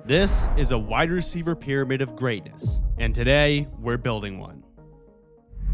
This is a wide receiver pyramid of greatness, and today we're building one.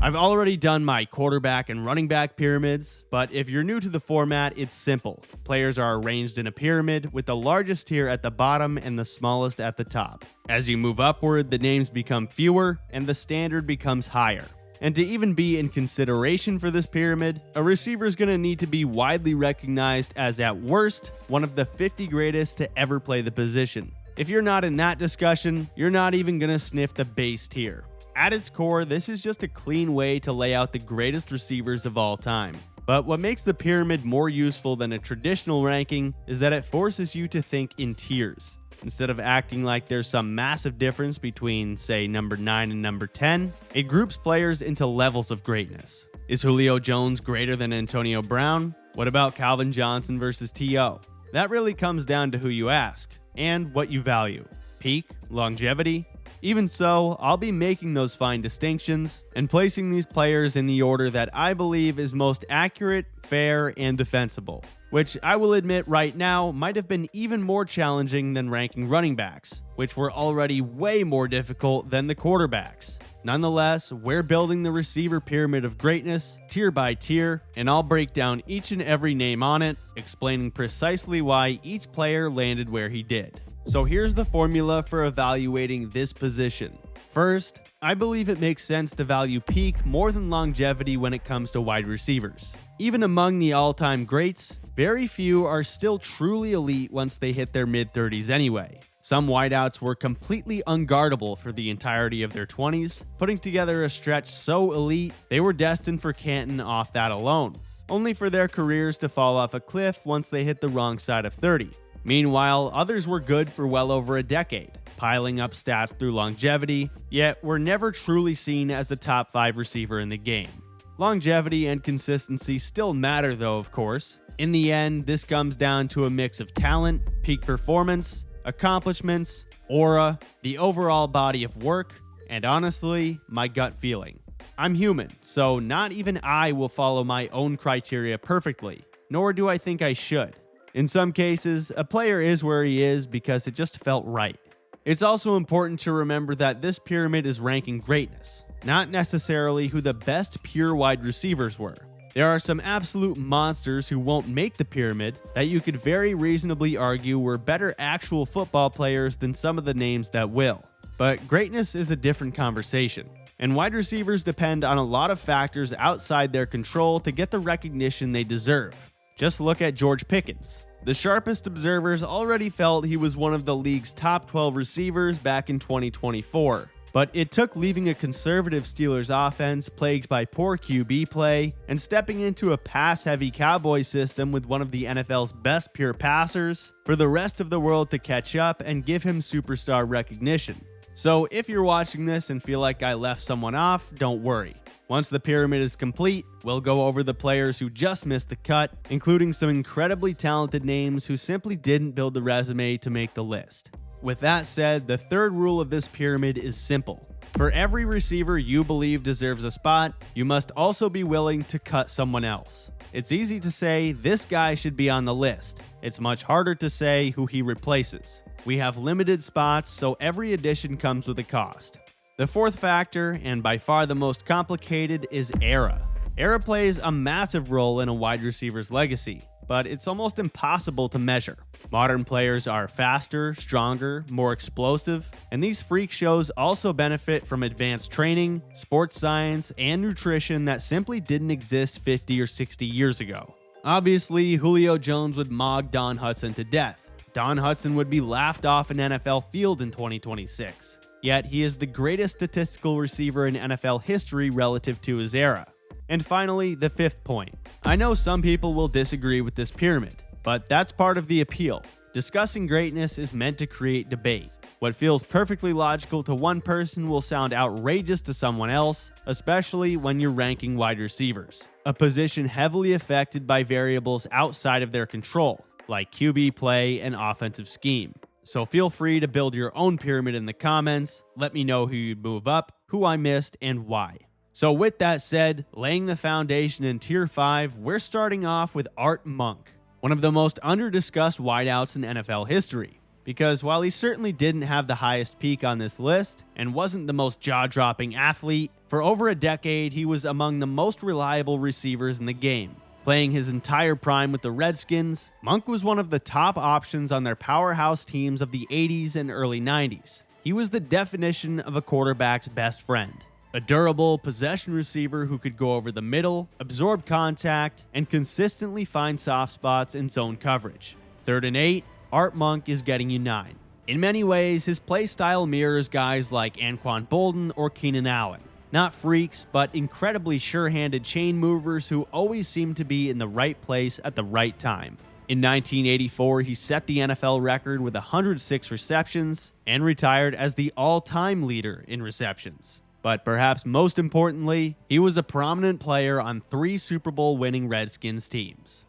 I've already done my quarterback and running back pyramids, but if you're new to the format, it's simple. Players are arranged in a pyramid with the largest tier at the bottom and the smallest at the top. As you move upward, the names become fewer and the standard becomes higher. And to even be in consideration for this pyramid, a receiver is going to need to be widely recognized as, at worst, one of the 50 greatest to ever play the position. If you're not in that discussion, you're not even going to sniff the base tier. At its core, this is just a clean way to lay out the greatest receivers of all time. But what makes the pyramid more useful than a traditional ranking is that it forces you to think in tiers. Instead of acting like there's some massive difference between, say, number 9 and number 10, it groups players into levels of greatness. Is Julio Jones greater than Antonio Brown? What about Calvin Johnson versus T.O.? That really comes down to who you ask and what you value. Peak, longevity. Even so, I'll be making those fine distinctions and placing these players in the order that I believe is most accurate, fair, and defensible, which I will admit right now might have been even more challenging than ranking running backs, which were already way more difficult than the quarterbacks. Nonetheless, we're building the receiver pyramid of greatness, tier by tier, and I'll break down each and every name on it, explaining precisely why each player landed where he did. So here's the formula for evaluating this position. First, I believe it makes sense to value peak more than longevity when it comes to wide receivers. Even among the all-time greats, very few are still truly elite once they hit their mid-30s anyway. Some wideouts were completely unguardable for the entirety of their 20s, putting together a stretch so elite they were destined for Canton off that alone, only for their careers to fall off a cliff once they hit the wrong side of 30. Meanwhile, others were good for well over a decade, piling up stats through longevity, yet were never truly seen as the top 5 receiver in the game. Longevity and consistency still matter though, of course. In the end, this comes down to a mix of talent, peak performance, accomplishments, aura, the overall body of work, and honestly, my gut feeling. I'm human, so not even I will follow my own criteria perfectly, nor do I think I should. In some cases, a player is where he is because it just felt right. It's also important to remember that this pyramid is ranking greatness, not necessarily who the best pure wide receivers were. There are some absolute monsters who won't make the pyramid that you could very reasonably argue were better actual football players than some of the names that will. But greatness is a different conversation, and wide receivers depend on a lot of factors outside their control to get the recognition they deserve. Just look at George Pickens. The sharpest observers already felt he was one of the league's top 12 receivers back in 2024. But it took leaving a conservative Steelers offense plagued by poor QB play and stepping into a pass-heavy Cowboys system with one of the NFL's best pure passers for the rest of the world to catch up and give him superstar recognition. So if you're watching this and feel like I left someone off, don't worry. Once the pyramid is complete, we'll go over the players who just missed the cut, including some incredibly talented names who simply didn't build the resume to make the list. With that said, the third rule of this pyramid is simple. For every receiver you believe deserves a spot, you must also be willing to cut someone else. It's easy to say this guy should be on the list. It's much harder to say who he replaces. We have limited spots, so every addition comes with a cost. The fourth factor, and by far the most complicated, is era. Era plays a massive role in a wide receiver's legacy, but it's almost impossible to measure. Modern players are faster, stronger, more explosive, and these freak shows also benefit from advanced training, sports science, and nutrition that simply didn't exist 50 or 60 years ago. Obviously, Julio Jones would mog Don Hutson to death. Don Hutson would be laughed off an NFL field in 2026. Yet he is the greatest statistical receiver in NFL history relative to his era. And finally, the fifth point. I know some people will disagree with this pyramid, but that's part of the appeal. Discussing greatness is meant to create debate. What feels perfectly logical to one person will sound outrageous to someone else, especially when you're ranking wide receivers, a position heavily affected by variables outside of their control, like QB play and offensive scheme. So feel free to build your own pyramid in the comments. Let me know who you'd move up, who I missed, and why. So with that said, laying the foundation in Tier 5, we're starting off with Art Monk, one of the most under-discussed wideouts in NFL history. because while he certainly didn't have the highest peak on this list and wasn't the most jaw-dropping athlete, for over a decade he was among the most reliable receivers in the game. Playing his entire prime with the Redskins, Monk was one of the top options on their powerhouse teams of the 80s and early 90s. He was the definition of a quarterback's best friend. A durable possession receiver who could go over the middle, absorb contact, and consistently find soft spots in zone coverage. 3rd and 8, Art Monk is getting you 9. In many ways, his play style mirrors guys like Anquan Boldin or Keenan Allen. Not freaks, but incredibly sure-handed chain movers who always seem to be in the right place at the right time. In 1984, he set the NFL record with 106 receptions and retired as the all-time leader in receptions. But perhaps most importantly, he was a prominent player on 3 Super Bowl winning Redskins teams.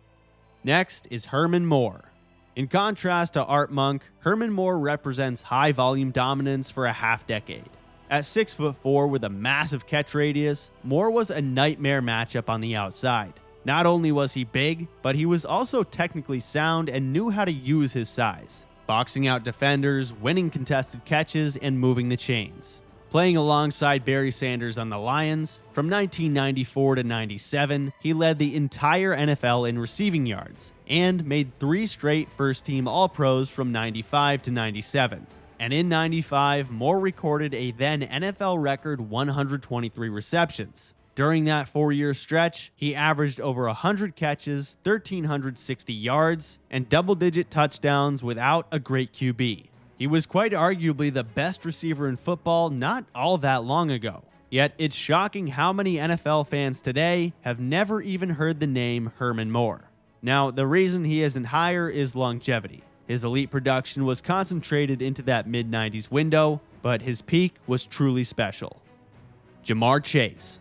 Next is Herman Moore. In contrast to Art Monk, Herman Moore represents high-volume dominance for a half-decade. At 6'4" with a massive catch radius, Moore was a nightmare matchup on the outside. Not only was he big, but he was also technically sound and knew how to use his size, boxing out defenders, winning contested catches, and moving the chains. Playing alongside Barry Sanders on the Lions, from 1994 to 97, he led the entire NFL in receiving yards and made 3 straight first-team All-Pros from 95 to 97. And in 95, Moore recorded a then NFL record 123 receptions. During that 4-year stretch, he averaged over 100 catches, 1,360 yards, and double-digit touchdowns without a great QB. He was quite arguably the best receiver in football not all that long ago. Yet it's shocking how many NFL fans today have never even heard the name Herman Moore. Now, the reason he isn't higher is longevity. His elite production was concentrated into that mid-90s window, but his peak was truly special. Ja'Marr Chase.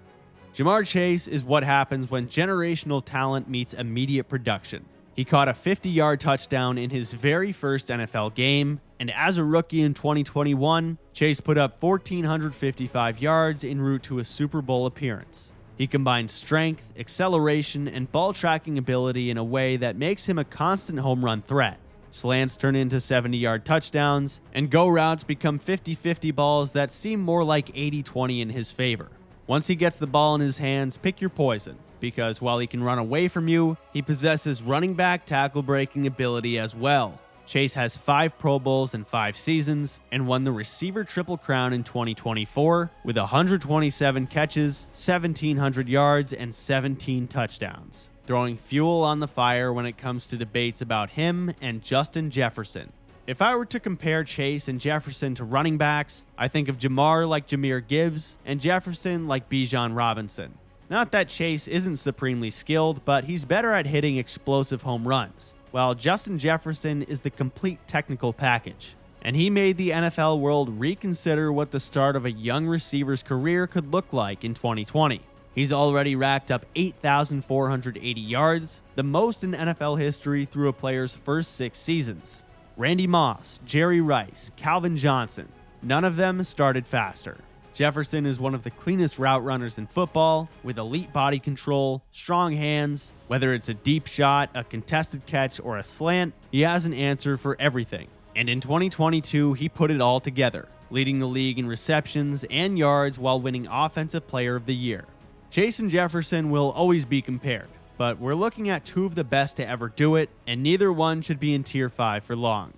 Ja'Marr Chase is what happens when generational talent meets immediate production. He caught a 50-yard touchdown in his very first NFL game, and as a rookie in 2021, Chase put up 1,455 yards en route to a Super Bowl appearance. He combined strength, acceleration, and ball tracking ability in a way that makes him a constant home run threat. Slants turn into 70-yard touchdowns, and go routes become 50-50 balls that seem more like 80-20 in his favor. Once he gets the ball in his hands, pick your poison, because while he can run away from you, he possesses running back tackle breaking ability as well. Chase has 5 Pro Bowls in 5 seasons and won the receiver triple crown in 2024 with 127 catches, 1,700 yards, and 17 touchdowns, throwing fuel on the fire when it comes to debates about him and Justin Jefferson. If I were to compare Chase and Jefferson to running backs, I think of Ja'Marr like Jahmyr Gibbs and Jefferson like Bijan Robinson. Not that Chase isn't supremely skilled, but he's better at hitting explosive home runs, while Justin Jefferson is the complete technical package. And he made the NFL world reconsider what the start of a young receiver's career could look like in 2020. He's already racked up 8,480 yards, the most in NFL history through a player's first 6 seasons. Randy Moss, Jerry Rice, Calvin Johnson, none of them started faster. Jefferson is one of the cleanest route runners in football, with elite body control, strong hands. Whether it's a deep shot, a contested catch, or a slant, he has an answer for everything. And in 2022, he put it all together, leading the league in receptions and yards while winning Offensive Player of the Year. Chase and Jefferson will always be compared, but we're looking at 2 of the best to ever do it, and neither one should be in Tier 5 for long.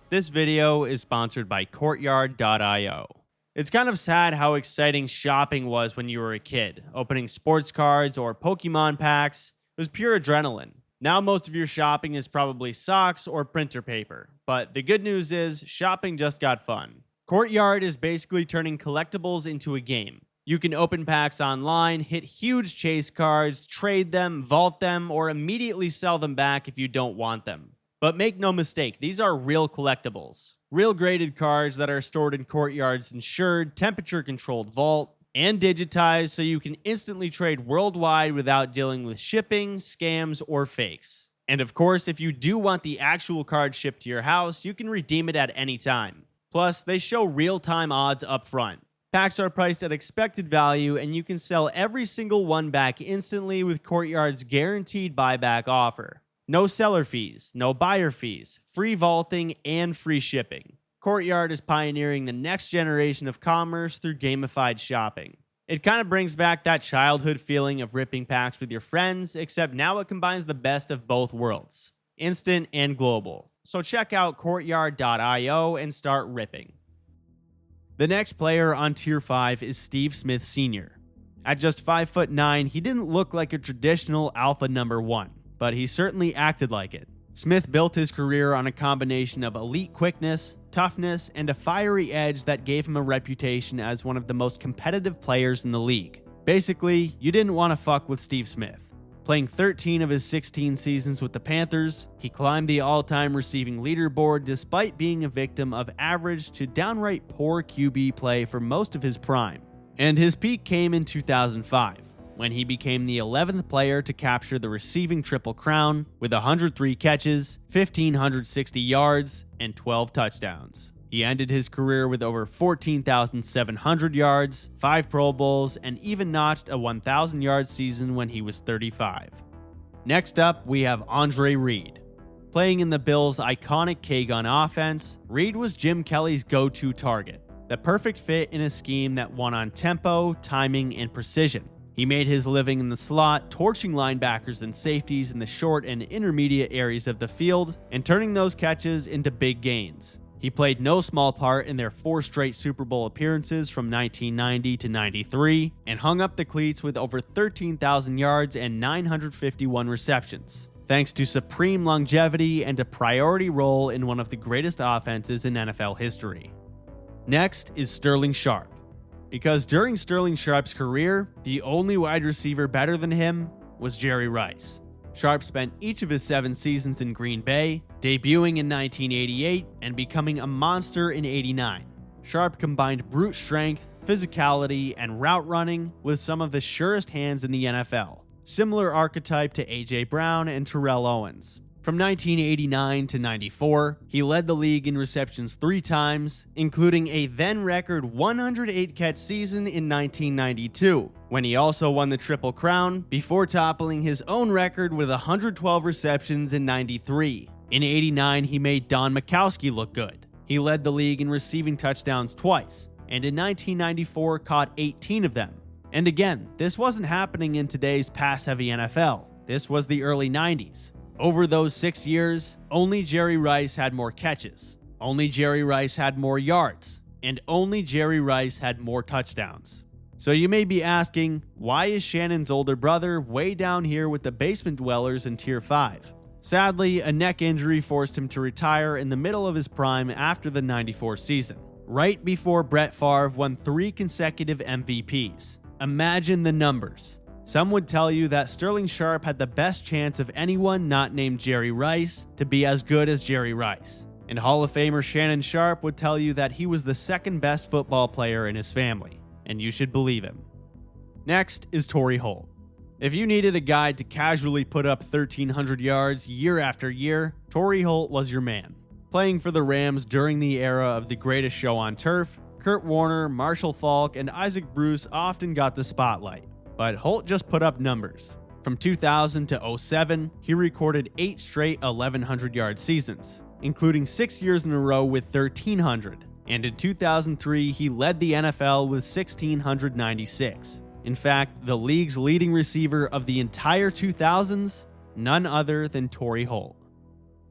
This video is sponsored by Courtyard.io. It's kind of sad how exciting shopping was when you were a kid. Opening sports cards or Pokemon packs was pure adrenaline. Now most of your shopping is probably socks or printer paper, but the good news is shopping just got fun. Courtyard is basically turning collectibles into a game. You can open packs online, hit huge chase cards, trade them, vault them, or immediately sell them back if you don't want them. But make no mistake, these are real collectibles. Real graded cards that are stored in Courtyard's insured, temperature-controlled vault, and digitized so you can instantly trade worldwide without dealing with shipping, scams, or fakes. And of course, if you do want the actual card shipped to your house, you can redeem it at any time. Plus, they show real-time odds up front. Packs are priced at expected value, and you can sell every single one back instantly with Courtyard's guaranteed buyback offer. No seller fees, no buyer fees, free vaulting, and free shipping. Courtyard is pioneering the next generation of commerce through gamified shopping. It kind of brings back that childhood feeling of ripping packs with your friends, except now it combines the best of both worlds, instant and global. So check out courtyard.io and start ripping. The next player on Tier 5 is Steve Smith Sr. At just 5'9", he didn't look like a traditional alpha number 1, but he certainly acted like it. Smith built his career on a combination of elite quickness, toughness, and a fiery edge that gave him a reputation as one of the most competitive players in the league. Basically, you didn't want to fuck with Steve Smith. Playing 13 of his 16 seasons with the Panthers, he climbed the all-time receiving leaderboard despite being a victim of average to downright poor QB play for most of his prime. And his peak came in 2005. When he became the 11th player to capture the receiving Triple Crown with 103 catches, 1,560 yards, and 12 touchdowns. He ended his career with over 14,700 yards, 5 Pro Bowls, and even notched a 1,000-yard season when he was 35. Next up, we have Andre Reed. Playing in the Bills' iconic K-Gun offense, Reed was Jim Kelly's go-to target, the perfect fit in a scheme that won on tempo, timing, and precision. He made his living in the slot, torching linebackers and safeties in the short and intermediate areas of the field, and turning those catches into big gains. He played no small part in their 4 straight Super Bowl appearances from 1990 to 93, and hung up the cleats with over 13,000 yards and 951 receptions, thanks to supreme longevity and a priority role in one of the greatest offenses in NFL history. Next is Sterling Sharpe. Because during Sterling Sharpe's career, the only wide receiver better than him was Jerry Rice. Sharpe spent each of his 7 seasons in Green Bay, debuting in 1988 and becoming a monster in 89. Sharpe combined brute strength, physicality, and route running with some of the surest hands in the NFL, similar archetype to A.J. Brown and Terrell Owens. From 1989 to 94, he led the league in receptions 3 times, including a then-record 108-catch season in 1992, when he also won the Triple Crown, before toppling his own record with 112 receptions in 93. In 89, he made Don Majkowski look good. He led the league in receiving touchdowns twice, and in 1994 caught 18 of them. And again, this wasn't happening in today's pass-heavy NFL. This was the early 90s. Over those 6 years, only Jerry Rice had more catches, only Jerry Rice had more yards, and only Jerry Rice had more touchdowns. So you may be asking, why is Shannon's older brother way down here with the basement dwellers in Tier 5? Sadly, a neck injury forced him to retire in the middle of his prime after the 94 season, right before Brett Favre won 3 consecutive MVPs. Imagine the numbers. Some would tell you that Sterling Sharpe had the best chance of anyone not named Jerry Rice to be as good as Jerry Rice. And Hall of Famer Shannon Sharpe would tell you that he was the second best football player in his family, and you should believe him. Next is Torrey Holt. If you needed a guy to casually put up 1,300 yards year after year, Torrey Holt was your man. Playing for the Rams during the era of the greatest show on turf, Kurt Warner, Marshall Faulk, and Isaac Bruce often got the spotlight. But Holt just put up numbers. From 2000 to 07, he recorded 8 straight 1,100-yard seasons, including 6 years in a row with 1,300. And in 2003, he led the NFL with 1,696. In fact, the league's leading receiver of the entire 2000s, none other than Torrey Holt.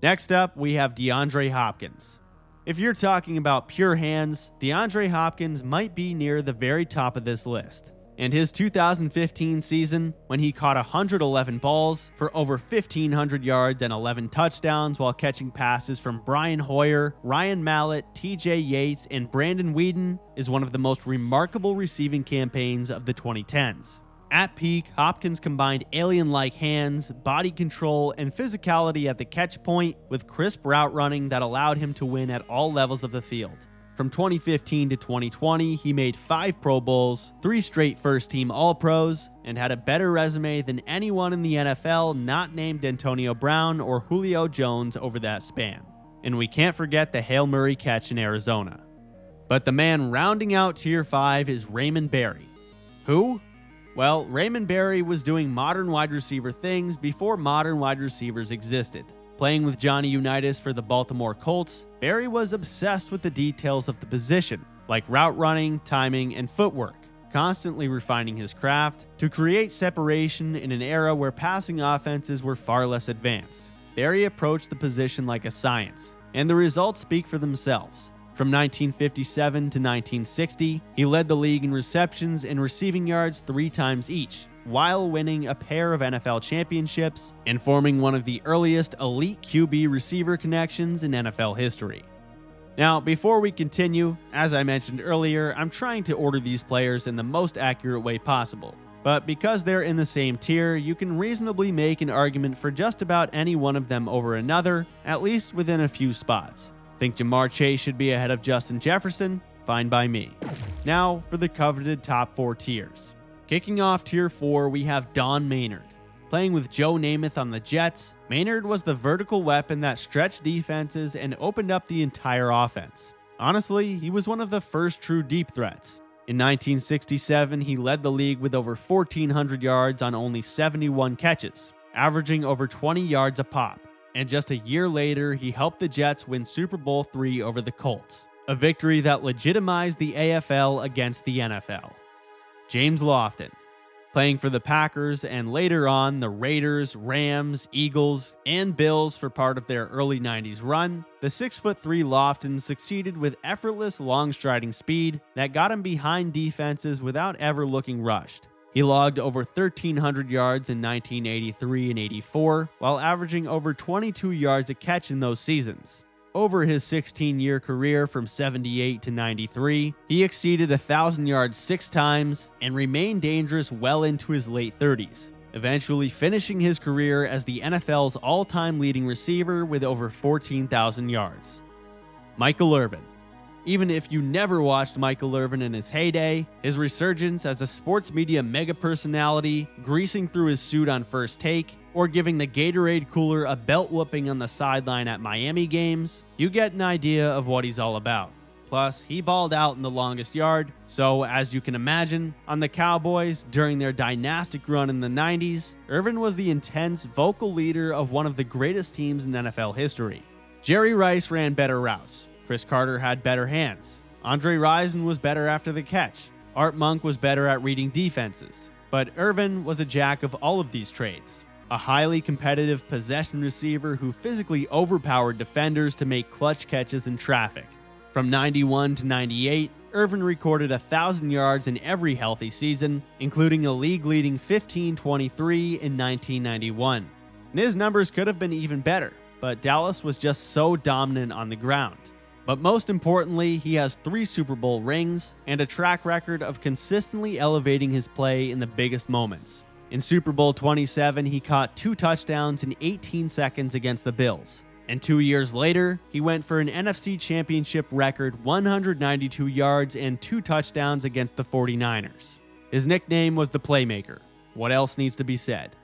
Next up, we have DeAndre Hopkins. If you're talking about pure hands, DeAndre Hopkins might be near the very top of this list. And his 2015 season, when he caught 111 balls for over 1,500 yards and 11 touchdowns while catching passes from Brian Hoyer, Ryan Mallett, TJ Yates, and Brandon Weeden, is one of the most remarkable receiving campaigns of the 2010s. At peak, Hopkins combined alien-like hands, body control, and physicality at the catch point with crisp route running that allowed him to win at all levels of the field. From 2015 to 2020, he made 5 Pro Bowls, 3 straight first-team All-Pros, and had a better resume than anyone in the NFL not named Antonio Brown or Julio Jones over that span. And we can't forget the Hail Murray catch in Arizona. But the man rounding out Tier 5 is Raymond Berry. Who? Well, Raymond Berry was doing modern wide receiver things before modern wide receivers existed. Playing with Johnny Unitas for the Baltimore Colts, Berry was obsessed with the details of the position, like route running, timing, and footwork, constantly refining his craft to create separation in an era where passing offenses were far less advanced. Berry approached the position like a science, and the results speak for themselves. From 1957 to 1960, he led the league in receptions and receiving yards 3 times each, while winning a pair of NFL championships and forming one of the earliest elite QB receiver connections in NFL history. Now, before we continue, as I mentioned earlier, I'm trying to order these players in the most accurate way possible. But because they're in the same tier, you can reasonably make an argument for just about any one of them over another, at least within a few spots. Think Jamar Chase should be ahead of Justin Jefferson? Fine by me. Now for the coveted top 4 tiers. Kicking off tier 4, we have Don Maynard. Playing with Joe Namath on the Jets, Maynard was the vertical weapon that stretched defenses and opened up the entire offense. Honestly, he was one of the first true deep threats. In 1967, he led the league with over 1,400 yards on only 71 catches, averaging over 20 yards a pop. And just a year later, he helped the Jets win Super Bowl III over the Colts, a victory that legitimized the AFL against the NFL. James Lofton. Playing for the Packers and later on the Raiders, Rams, Eagles, and Bills for part of their early 90s run, the 6'3" Lofton succeeded with effortless long striding speed that got him behind defenses without ever looking rushed. He logged over 1,300 yards in 1983 and 84, while averaging over 22 yards a catch in those seasons. Over his 16-year career from 78 to 93, he exceeded 1,000 yards 6 times and remained dangerous well into his late 30s, eventually finishing his career as the NFL's all-time leading receiver with over 14,000 yards. Michael Irvin. Even if you never watched Michael Irvin in his heyday, his resurgence as a sports media mega personality, greasing through his suit on first take, or giving the Gatorade cooler a belt whooping on the sideline at Miami games, you get an idea of what he's all about. Plus, he balled out in the longest yard, so as you can imagine, on the Cowboys during their dynastic run in the 90s, Irvin was the intense, vocal leader of one of the greatest teams in NFL history. Jerry Rice ran better routes. Chris Carter had better hands. Andre Rison was better after the catch. Art Monk was better at reading defenses. But Irvin was a jack of all of these trades. A highly competitive possession receiver who physically overpowered defenders to make clutch catches in traffic. From 91 to 98, Irvin recorded 1,000 yards in every healthy season, including a league-leading 1523 in 1991. And his numbers could have been even better, but Dallas was just so dominant on the ground. But most importantly, he has 3 Super Bowl rings and a track record of consistently elevating his play in the biggest moments. In Super Bowl 27, he caught 2 touchdowns in 18 seconds against the Bills. And 2 years later, he went for an NFC Championship record 192 yards and 2 touchdowns against the 49ers. His nickname was the Playmaker. What else needs to be said?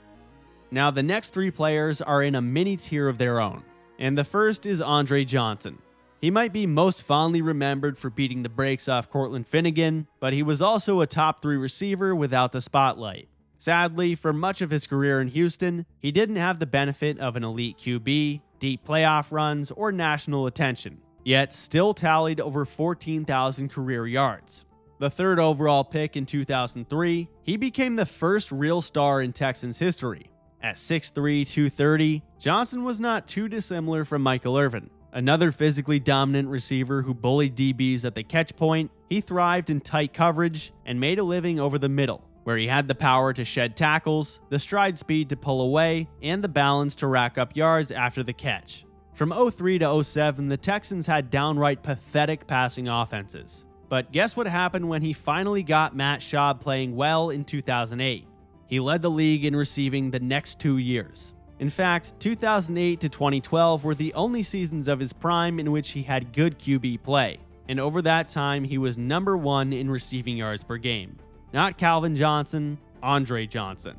Now, the next 3 players are in a mini tier of their own. And the first is Andre Johnson. He might be most fondly remembered for beating the brakes off Cortland Finnegan, but he was also a top 3 receiver without the spotlight. Sadly, for much of his career in Houston, he didn't have the benefit of an elite QB, deep playoff runs, or national attention, yet still tallied over 14,000 career yards. The 3rd overall pick in 2003, he became the first real star in Texans history. At 6'3", 230, Johnson was not too dissimilar from Michael Irvin. Another physically dominant receiver who bullied DBs at the catch point, he thrived in tight coverage and made a living over the middle, where he had the power to shed tackles, the stride speed to pull away, and the balance to rack up yards after the catch. From 03 to 07, the Texans had downright pathetic passing offenses. But guess what happened when he finally got Matt Schaub playing well in 2008? He led the league in receiving the next 2 years. In fact, 2008 to 2012 were the only seasons of his prime in which he had good QB play, and over that time he was number 1 in receiving yards per game. Not Calvin Johnson, Andre Johnson.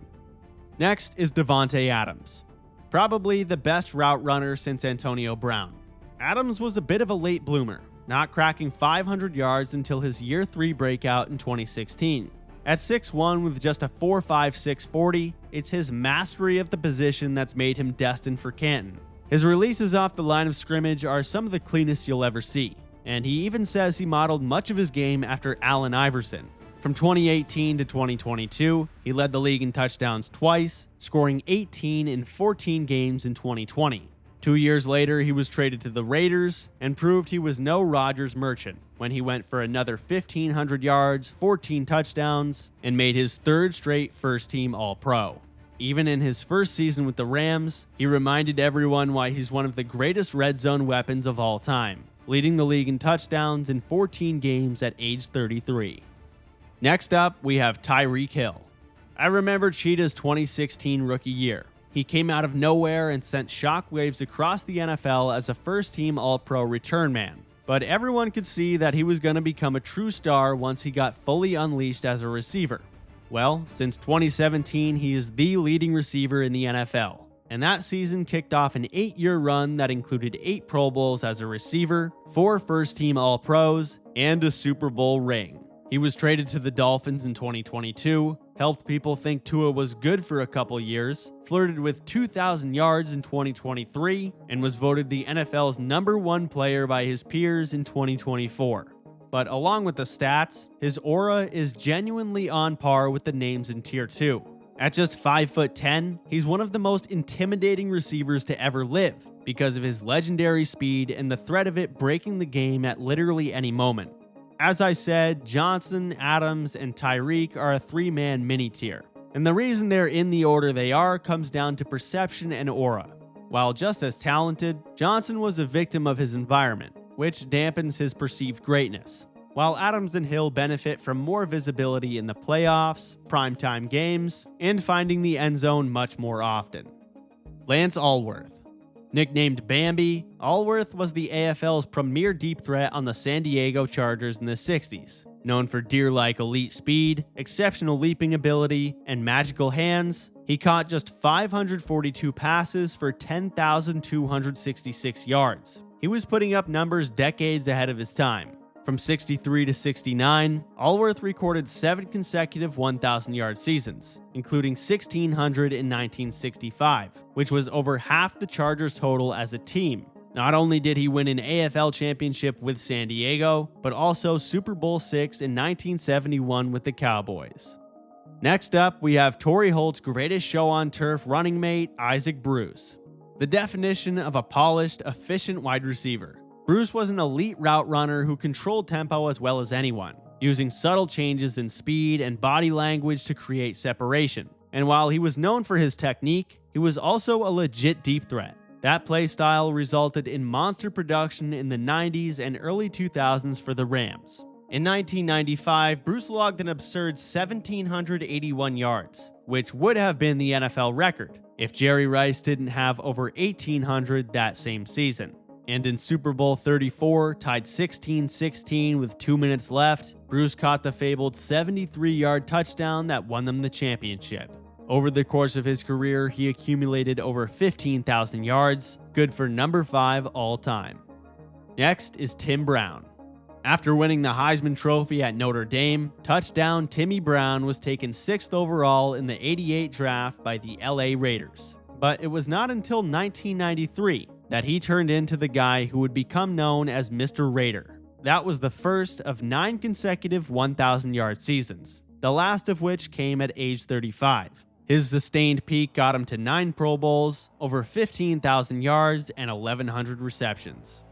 Next is Davante Adams. Probably the best route runner since Antonio Brown. Adams was a bit of a late bloomer, not cracking 500 yards until his year 3 breakout in 2016. At 6'1" with just a 4.56 40, it's his mastery of the position that's made him destined for Canton. His releases off the line of scrimmage are some of the cleanest you'll ever see, and he even says he modeled much of his game after Allen Iverson. From 2018 to 2022, he led the league in touchdowns twice, scoring 18 in 14 games in 2020. 2 years later, he was traded to the Raiders and proved he was no Rodgers merchant when he went for another 1,500 yards, 14 touchdowns, and made his third straight first-team All-Pro. Even in his first season with the Rams, he reminded everyone why he's one of the greatest red zone weapons of all time, leading the league in touchdowns in 14 games at age 33. Next up, we have Tyreek Hill. I remember Cheetah's 2016 rookie year. He came out of nowhere and sent shockwaves across the NFL as a first-team All-Pro return man. But everyone could see that he was going to become a true star once he got fully unleashed as a receiver. Well, since 2017, he is the leading receiver in the NFL. And that season kicked off an 8-year run that included 8 Pro Bowls as a receiver, 4 first-team All-Pros, and a Super Bowl ring. He was traded to the Dolphins in 2022, helped people think Tua was good for a couple years, flirted with 2,000 yards in 2023, and was voted the NFL's '1 player by his peers in 2024. But along with the stats, his aura is genuinely on par with the names in Tier 2. At just 5'10", he's one of the most intimidating receivers to ever live because of his legendary speed and the threat of it breaking the game at literally any moment. As I said, Johnson, Adams, and Tyreek are a 3-man mini-tier, and the reason they're in the order they are comes down to perception and aura. While just as talented, Johnson was a victim of his environment, which dampens his perceived greatness, while Adams and Hill benefit from more visibility in the playoffs, primetime games, and finding the end zone much more often. Lance Alworth. Nicknamed Bambi, Alworth was the AFL's premier deep threat on the San Diego Chargers in the 60s. Known for deer-like elite speed, exceptional leaping ability, and magical hands, he caught just 542 passes for 10,266 yards. He was putting up numbers decades ahead of his time. From 63 to 69, Alworth recorded 7 consecutive 1,000-yard seasons, including 1,600 in 1965, which was over half the Chargers' total as a team. Not only did he win an AFL championship with San Diego, but also Super Bowl VI in 1971 with the Cowboys. Next up, we have Torrey Holt's greatest show on turf running mate, Isaac Bruce. The definition of a polished, efficient wide receiver. Bruce was an elite route runner who controlled tempo as well as anyone, using subtle changes in speed and body language to create separation. And while he was known for his technique, he was also a legit deep threat. That play style resulted in monster production in the 90s and early 2000s for the Rams. In 1995, Bruce logged an absurd 1,781 yards, which would have been the NFL record if Jerry Rice didn't have over 1,800 that same season. And in Super Bowl 34, tied 16-16 with 2 minutes left, Bruce caught the fabled 73-yard touchdown that won them the championship. Over the course of his career, he accumulated over 15,000 yards, good for number 5 all time. Next is Tim Brown. After winning the Heisman Trophy at Notre Dame, touchdown Timmy Brown was taken 6th overall in the '88 draft by the LA Raiders. But it was not until 1993 that he turned into the guy who would become known as Mr. Raider. That was the first of 9 consecutive 1,000-yard seasons, the last of which came at age 35. His sustained peak got him to 9 Pro Bowls, over 15,000 yards, and 1,100 receptions.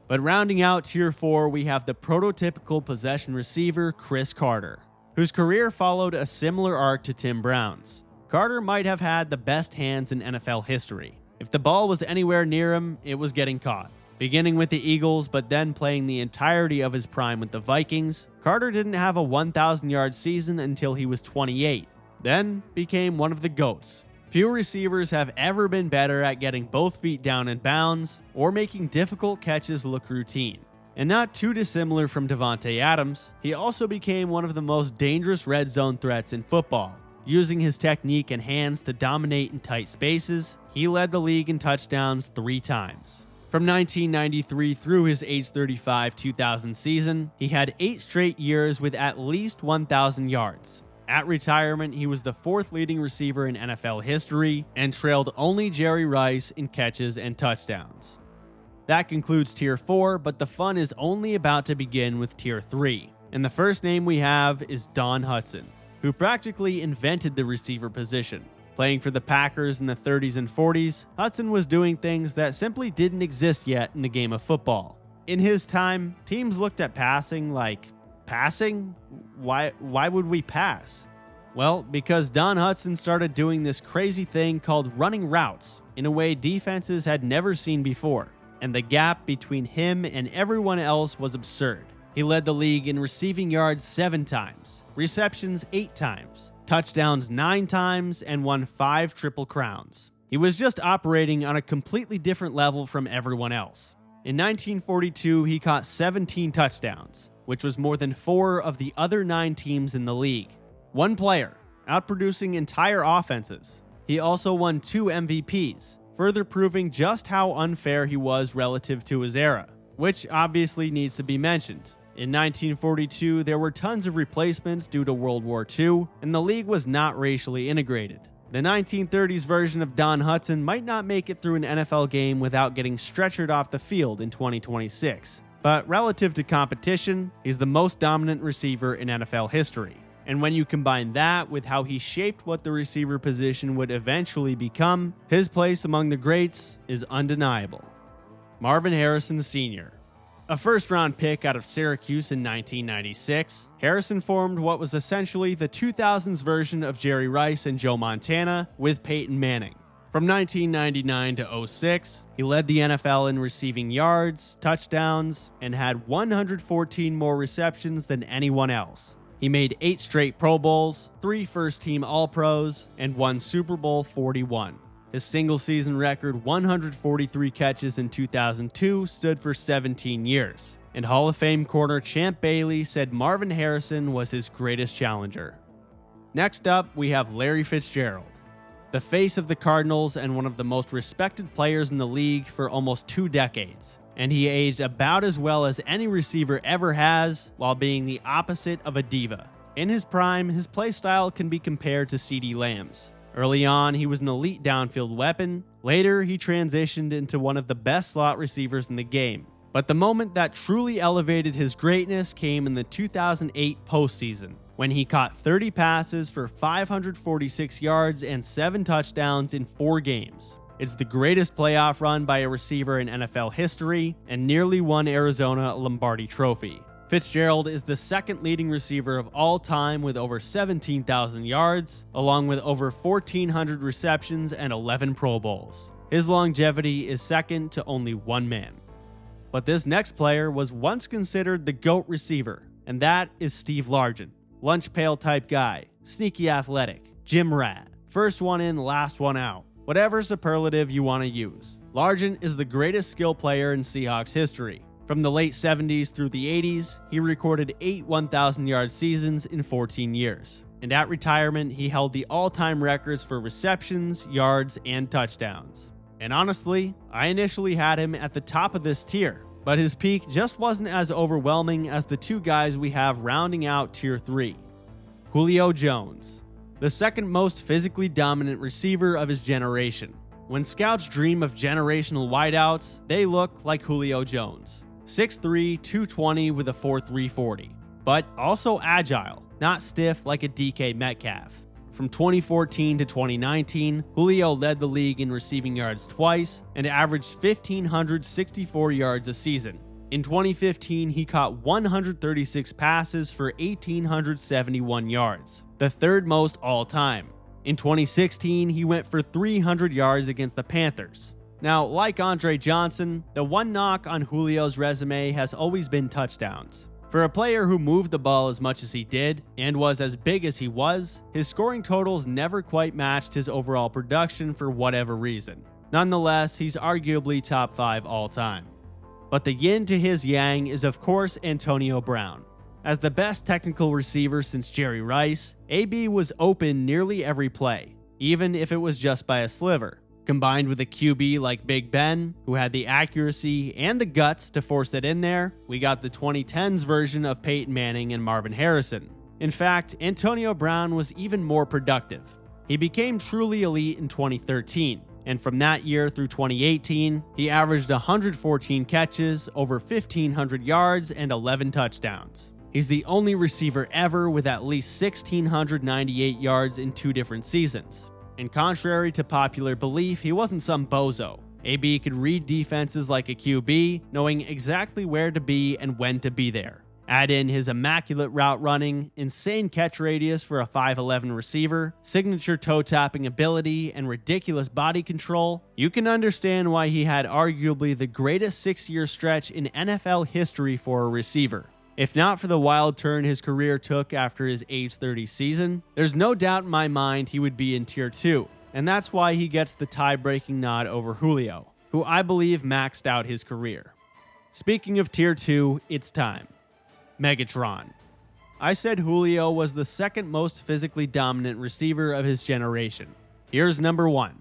But rounding out Tier 4, we have the prototypical possession receiver, Cris Carter, whose career followed a similar arc to Tim Brown's. Carter might have had the best hands in NFL history. If the ball was anywhere near him, it was getting caught. Beginning with the Eagles, but then playing the entirety of his prime with the Vikings, Carter didn't have a 1,000-yard season until he was 28, then became one of the GOATs. Few receivers have ever been better at getting both feet down in bounds or making difficult catches look routine. And not too dissimilar from Davante Adams, he also became one of the most dangerous red zone threats in football. Using his technique and hands to dominate in tight spaces, he led the league in touchdowns 3 times. From 1993 through his age 35 2000 season, he had 8 straight years with at least 1,000 yards. At retirement, he was the fourth leading receiver in NFL history and trailed only Jerry Rice in catches and touchdowns. That concludes Tier 4, but the fun is only about to begin with Tier 3. And the first name we have is Don Hutson, who practically invented the receiver position. Playing for the Packers in the 30s and 40s, Hutson was doing things that simply didn't exist yet in the game of football. In his time, teams looked at passing like, passing? Why would we pass? Well, because Don Hutson started doing this crazy thing called running routes in a way defenses had never seen before, and the gap between him and everyone else was absurd. He led the league in receiving yards 7 times, receptions 8 times, touchdowns 9 times, and won 5 Triple Crowns. He was just operating on a completely different level from everyone else. In 1942, he caught 17 touchdowns, which was more than 4 of the other 9 teams in the league. One player, outproducing entire offenses. He also won 2 MVPs, further proving just how unfair he was relative to his era, which obviously needs to be mentioned. In 1942, there were tons of replacements due to World War II, and the league was not racially integrated. The 1930s version of Don Hutson might not make it through an NFL game without getting stretchered off the field in 2026. But relative to competition, he's the most dominant receiver in NFL history. And when you combine that with how he shaped what the receiver position would eventually become, his place among the greats is undeniable. Marvin Harrison Sr. A first-round pick out of Syracuse in 1996, Harrison formed what was essentially the 2000s version of Jerry Rice and Joe Montana with Peyton Manning. From 1999 to 06, he led the NFL in receiving yards, touchdowns, and had 114 more receptions than anyone else. He made 8 straight Pro Bowls, 3 first-team All-Pros, and won Super Bowl 41. His single-season record 143 catches in 2002 stood for 17 years, and Hall of Fame corner Champ Bailey said Marvin Harrison was his greatest challenger. Next up, we have Larry Fitzgerald, the face of the Cardinals and one of the most respected players in the league for almost 2 decades, and he aged about as well as any receiver ever has while being the opposite of a diva. In his prime, his play style can be compared to CeeDee Lamb's. Early on, he was an elite downfield weapon. Later, he transitioned into one of the best slot receivers in the game. But the moment that truly elevated his greatness came in the 2008 postseason, when he caught 30 passes for 546 yards and 7 touchdowns in 4 games. It's the greatest playoff run by a receiver in NFL history and nearly won Arizona a Lombardi Trophy. Fitzgerald is the second leading receiver of all time with over 17,000 yards, along with over 1,400 receptions and 11 Pro Bowls. His longevity is second to only one man. But this next player was once considered the GOAT receiver, and that is Steve Largent. Lunch pail type guy, sneaky athletic, gym rat, first one in, last one out. Whatever superlative you want to use. Largent is the greatest skill player in Seahawks history. From the late 70s through the 80s, he recorded 8 1,000-yard seasons in 14 years. And at retirement, he held the all-time records for receptions, yards, and touchdowns. And honestly, I initially had him at the top of this tier, but his peak just wasn't as overwhelming as the 2 guys we have rounding out Tier 3. Julio Jones, the second most physically dominant receiver of his generation. When scouts dream of generational wideouts, they look like Julio Jones. 6'3", 220 with a 4.3 40, but also agile, not stiff like a DK Metcalf. From 2014 to 2019, Julio led the league in receiving yards twice and averaged 1,564 yards a season. In 2015, he caught 136 passes for 1,871 yards, the third most all time. In 2016, he went for 300 yards against the Panthers. Now, like Andre Johnson, the one knock on Julio's resume has always been touchdowns. For a player who moved the ball as much as he did, and was as big as he was, his scoring totals never quite matched his overall production for whatever reason. Nonetheless, he's arguably top 5 all time. But the yin to his yang is of course Antonio Brown. As the best technical receiver since Jerry Rice, AB was open nearly every play, even if it was just by a sliver. Combined with a QB like Big Ben, who had the accuracy and the guts to force it in there, we got the 2010s version of Peyton Manning and Marvin Harrison. In fact, Antonio Brown was even more productive. He became truly elite in 2013, and from that year through 2018, he averaged 114 catches, over 1,500 yards, and 11 touchdowns. He's the only receiver ever with at least 1,698 yards in 2 different seasons. And contrary to popular belief, he wasn't some bozo. AB could read defenses like a QB, knowing exactly where to be and when to be there. Add in his immaculate route running, insane catch radius for a 5'11 receiver, signature toe-tapping ability, and ridiculous body control, you can understand why he had arguably the greatest 6-year stretch in NFL history for a receiver. If not for the wild turn his career took after his age 30 season, there's no doubt in my mind he would be in Tier 2, and that's why he gets the tie-breaking nod over Julio, who I believe maxed out his career. Speaking of Tier 2, it's time. Megatron. I said Julio was the second most physically dominant receiver of his generation. Here's number 1.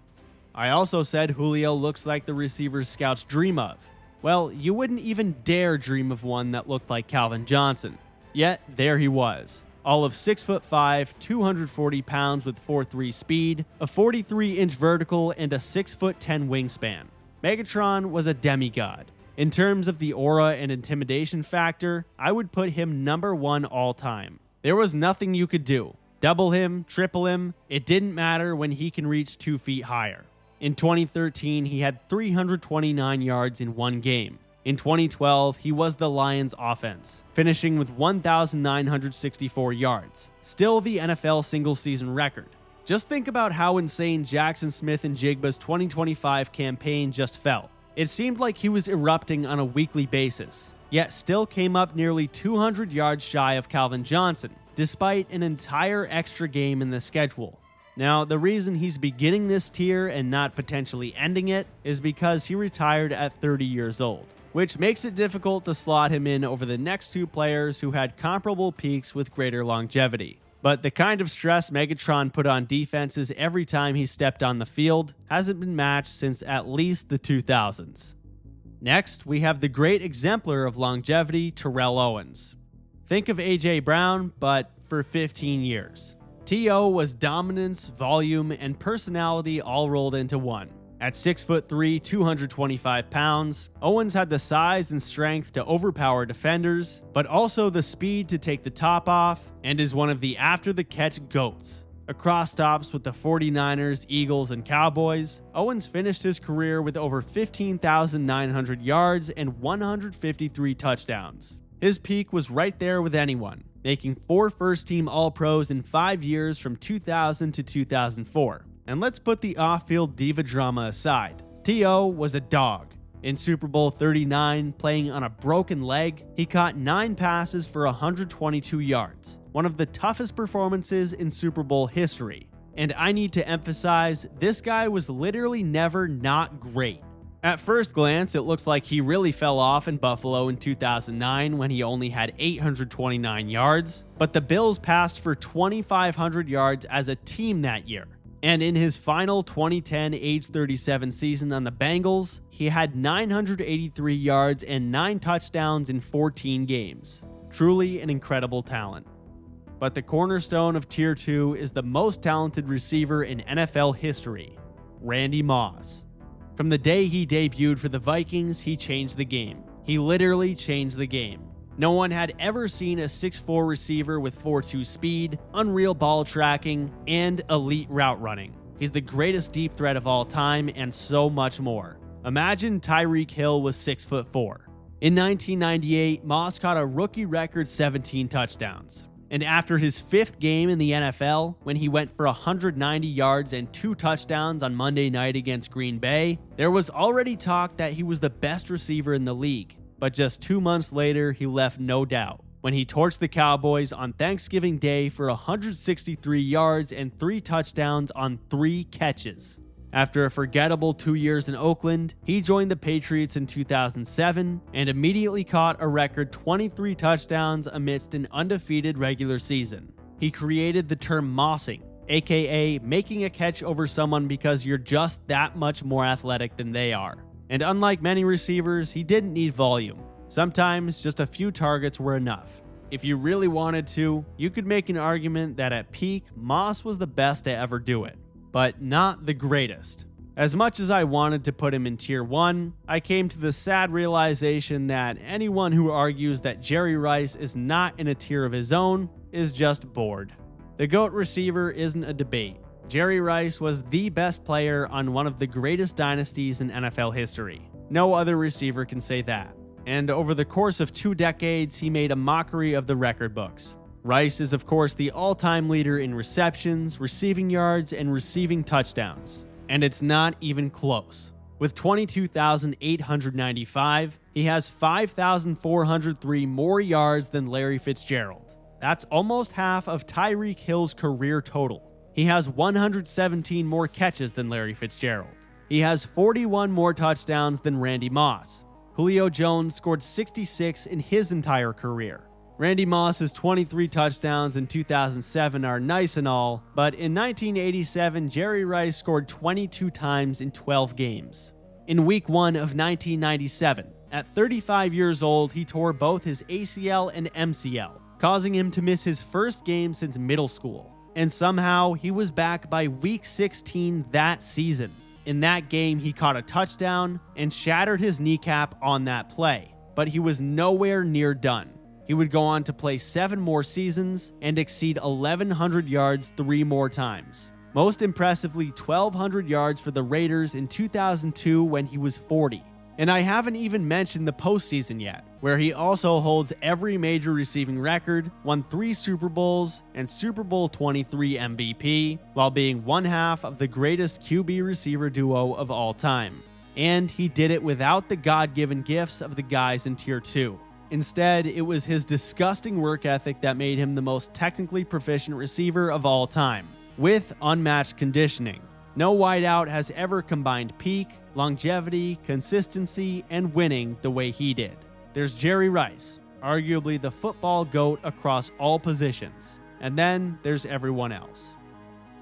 I also said Julio looks like the receiver scouts dream of. Well, you wouldn't even dare dream of one that looked like Calvin Johnson. Yet, there he was. All of 6'5", 240 pounds with 4.3 speed, a 43-inch vertical, and a 6'10" wingspan. Megatron was a demigod. In terms of the aura and intimidation factor, I would put him number 1 all time. There was nothing you could do. Double him, triple him, it didn't matter when he can reach 2 feet higher. In 2013, he had 329 yards in 1 game. In 2012, he was the Lions' offense, finishing with 1,964 yards, still the NFL single-season record. Just think about how insane Jackson Smith-Njigba's 2025 campaign just felt. It seemed like he was erupting on a weekly basis, yet still came up nearly 200 yards shy of Calvin Johnson, despite an entire extra game in the schedule. Now, the reason he's beginning this tier and not potentially ending it is because he retired at 30 years old, which makes it difficult to slot him in over the next 2 players who had comparable peaks with greater longevity. But the kind of stress Megatron put on defenses every time he stepped on the field hasn't been matched since at least the 2000s. Next, we have the great exemplar of longevity, Terrell Owens. Think of A.J. Brown, but for 15 years. T.O. was dominance, volume, and personality all rolled into one. At 6'3", 225 pounds, Owens had the size and strength to overpower defenders, but also the speed to take the top off, and is one of the after-the-catch GOATs. Across stops with the 49ers, Eagles, and Cowboys, Owens finished his career with over 15,900 yards and 153 touchdowns. His peak was right there with anyone, making 4 first-team All-Pros in 5 years from 2000 to 2004. And let's put the off-field diva drama aside. T.O. was a dog. In Super Bowl 39, playing on a broken leg, he caught 9 passes for 122 yards, one of the toughest performances in Super Bowl history. And I need to emphasize, this guy was literally never not great. At first glance, it looks like he really fell off in Buffalo in 2009 when he only had 829 yards, but the Bills passed for 2,500 yards as a team that year. And in his final 2010 age 37 season on the Bengals, he had 983 yards and 9 touchdowns in 14 games. Truly an incredible talent. But the cornerstone of Tier 2 is the most talented receiver in NFL history, Randy Moss. From the day he debuted for the Vikings, he changed the game. He literally changed the game. No one had ever seen a 6'4" receiver with 4.2 speed, unreal ball tracking, and elite route running. He's the greatest deep threat of all time and so much more. Imagine Tyreek Hill was 6'4". In 1998, Moss caught a rookie record 17 touchdowns. And after his 5th game in the NFL, when he went for 190 yards and 2 touchdowns on Monday night against Green Bay, there was already talk that he was the best receiver in the league. But just 2 months later, he left no doubt when he torched the Cowboys on Thanksgiving Day for 163 yards and 3 touchdowns on 3 catches. After a forgettable 2 years in Oakland, he joined the Patriots in 2007 and immediately caught a record 23 touchdowns amidst an undefeated regular season. He created the term mossing, aka making a catch over someone because you're just that much more athletic than they are. And unlike many receivers, he didn't need volume. Sometimes just a few targets were enough. If you really wanted to, you could make an argument that at peak, Moss was the best to ever do it, but not the greatest. As much as I wanted to put him in tier 1, I came to the sad realization that anyone who argues that Jerry Rice is not in a tier of his own is just bored. The GOAT receiver isn't a debate. Jerry Rice was the best player on one of the greatest dynasties in NFL history. No other receiver can say that. And over the course of 2 decades, he made a mockery of the record books. Rice is, of course, the all-time leader in receptions, receiving yards, and receiving touchdowns. And it's not even close. With 22,895, he has 5,403 more yards than Larry Fitzgerald. That's almost half of Tyreek Hill's career total. He has 117 more catches than Larry Fitzgerald. He has 41 more touchdowns than Randy Moss. Julio Jones scored 66 in his entire career. Randy Moss's 23 touchdowns in 2007 are nice and all, but in 1987, Jerry Rice scored 22 times in 12 games. In Week 1 of 1997, at 35 years old, he tore both his ACL and MCL, causing him to miss his first game since middle school. And somehow, he was back by Week 16 that season. In that game, he caught a touchdown and shattered his kneecap on that play, but he was nowhere near done. He would go on to play 7 more seasons and exceed 1,100 yards 3 more times. Most impressively, 1,200 yards for the Raiders in 2002 when he was 40. And I haven't even mentioned the postseason yet, where he also holds every major receiving record, won 3 Super Bowls, and Super Bowl 23 MVP, while being one half of the greatest QB receiver duo of all time. And he did it without the God-given gifts of the guys in Tier 2. Instead, it was his disgusting work ethic that made him the most technically proficient receiver of all time, with unmatched conditioning. No wideout has ever combined peak, longevity, consistency, and winning the way he did. There's Jerry Rice, arguably the football GOAT across all positions, and then there's everyone else.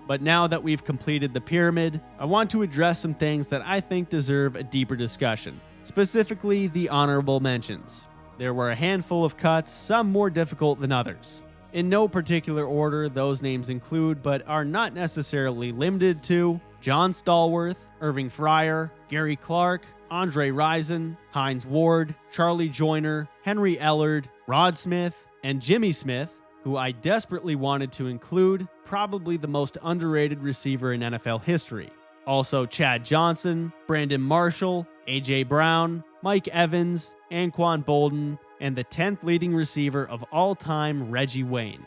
But now that we've completed the pyramid, I want to address some things that I think deserve a deeper discussion, specifically the honorable mentions. There were a handful of cuts, some more difficult than others. In no particular order, those names include, but are not necessarily limited to, John Stallworth, Irving Fryer, Gary Clark, Andre Rison, Hines Ward, Charlie Joyner, Henry Ellard, Rod Smith, and Jimmy Smith, who I desperately wanted to include, probably the most underrated receiver in NFL history. Also Chad Johnson, Brandon Marshall, A.J. Brown, Mike Evans, Anquan Bolden, and the 10th leading receiver of all time, Reggie Wayne.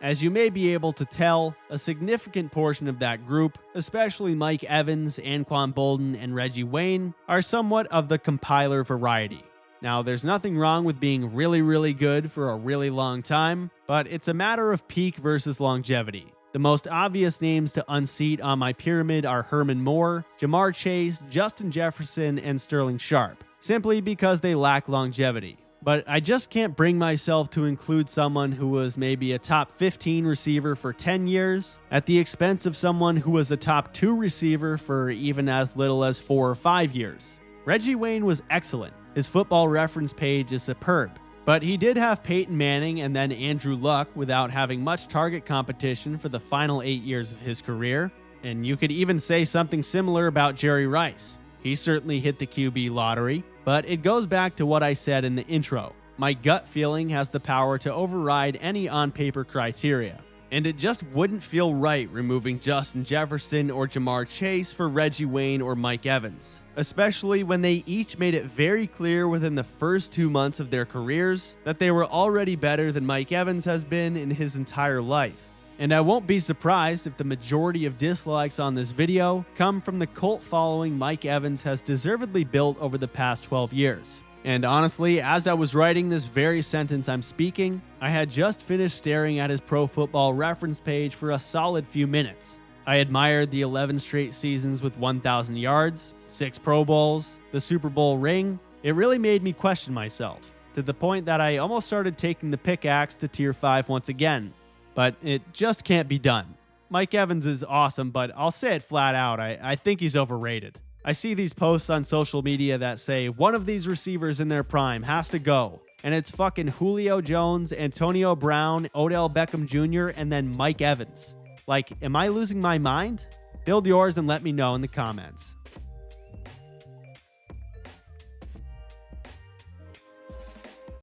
As you may be able to tell, a significant portion of that group, especially Mike Evans, Anquan Bolden, and Reggie Wayne, are somewhat of the compiler variety. Now, there's nothing wrong with being really, really good for a really long time, but it's a matter of peak versus longevity. The most obvious names to unseat on my pyramid are Herman Moore, Jamar Chase, Justin Jefferson, and Sterling Sharp, simply because they lack longevity. But I just can't bring myself to include someone who was maybe a top 15 receiver for 10 years at the expense of someone who was a top 2 receiver for even as little as 4 or 5 years. Reggie Wayne was excellent. His Football Reference page is superb. But he did have Peyton Manning and then Andrew Luck without having much target competition for the final 8 years of his career. And you could even say something similar about Jerry Rice. He certainly hit the QB lottery, but it goes back to what I said in the intro. My gut feeling has the power to override any on-paper criteria. And it just wouldn't feel right removing Justin Jefferson or Jamar Chase for Reggie Wayne or Mike Evans, especially when they each made it very clear within the first 2 months of their careers that they were already better than Mike Evans has been in his entire life. And I won't be surprised if the majority of dislikes on this video come from the cult following Mike Evans has deservedly built over the past 12 years. And honestly, as I was writing this very sentence I'm speaking, I had just finished staring at his Pro Football Reference page for a solid few minutes. I admired the 11 straight seasons with 1,000 yards, 6 Pro Bowls, the Super Bowl ring. It really made me question myself, to the point that I almost started taking the pickaxe to Tier 5 once again. But it just can't be done. Mike Evans is awesome, but I'll say it flat out, I think he's overrated. I see these posts on social media that say one of these receivers in their prime has to go, and it's fucking Julio Jones, Antonio Brown, Odell Beckham Jr., and then Mike Evans. Like, am I losing my mind? Build yours and let me know in the comments.